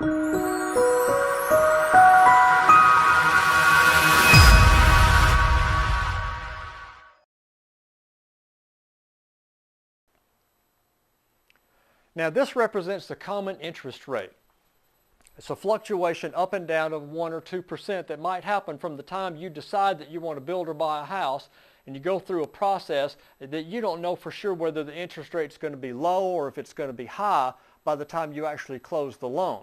Now this represents the common interest rate. It's a fluctuation up and down of 1 or 2% that might happen from the time you decide that you want to build or buy a house, and you go through a process that you don't know for sure whether the interest rate is going to be low or if it's going to be high by the time you actually close the loan.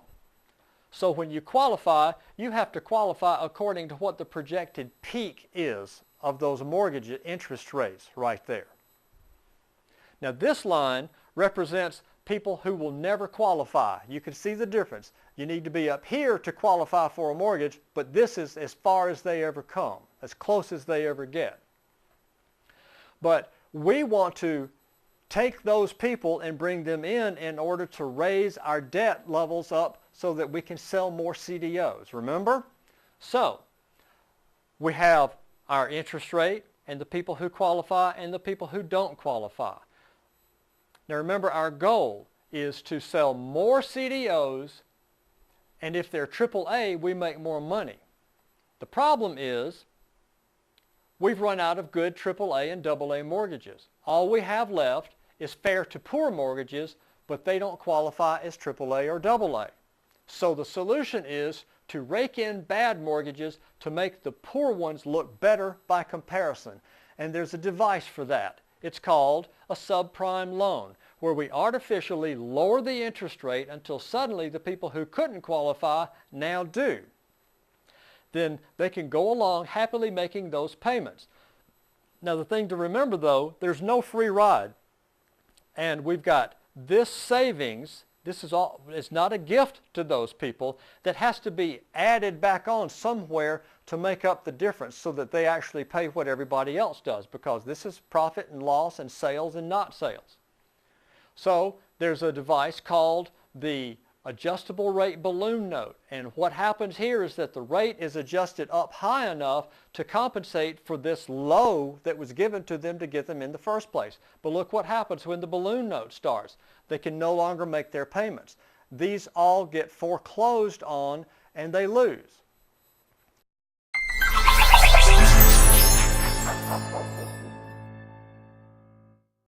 So when you qualify, you have to qualify according to what the projected peak is of those mortgage interest rates right there. Now this line represents people who will never qualify. You can see the difference. You need to be up here to qualify for a mortgage, but this is as far as they ever come, as close as they ever get. But we want to take those people and bring them in order to raise our debt levels up so that we can sell more CDOs, remember? So we have our interest rate and the people who qualify and the people who don't qualify. Now remember, our goal is to sell more CDOs, and if they're AAA, we make more money. The problem is we've run out of good AAA and AA mortgages. All we have left is fair to poor mortgages, but they don't qualify as AAA or AA. So the solution is to rake in bad mortgages to make the poor ones look better by comparison. And there's a device for that. It's called a subprime loan, where we artificially lower the interest rate until suddenly the people who couldn't qualify now do. Then they can go along happily making those payments. Now the thing to remember though, there's no free ride. And we've got this savings, this is all, it's not a gift to those people, that has to be added back on somewhere to make up the difference so that they actually pay what everybody else does, because this is profit and loss and sales and not sales. So there's a device called the adjustable rate balloon note, and what happens here is that the rate is adjusted up high enough to compensate for this low that was given to them to get them in the first place. But look what happens when the balloon note starts. They can no longer make their payments. These all get foreclosed on and they lose.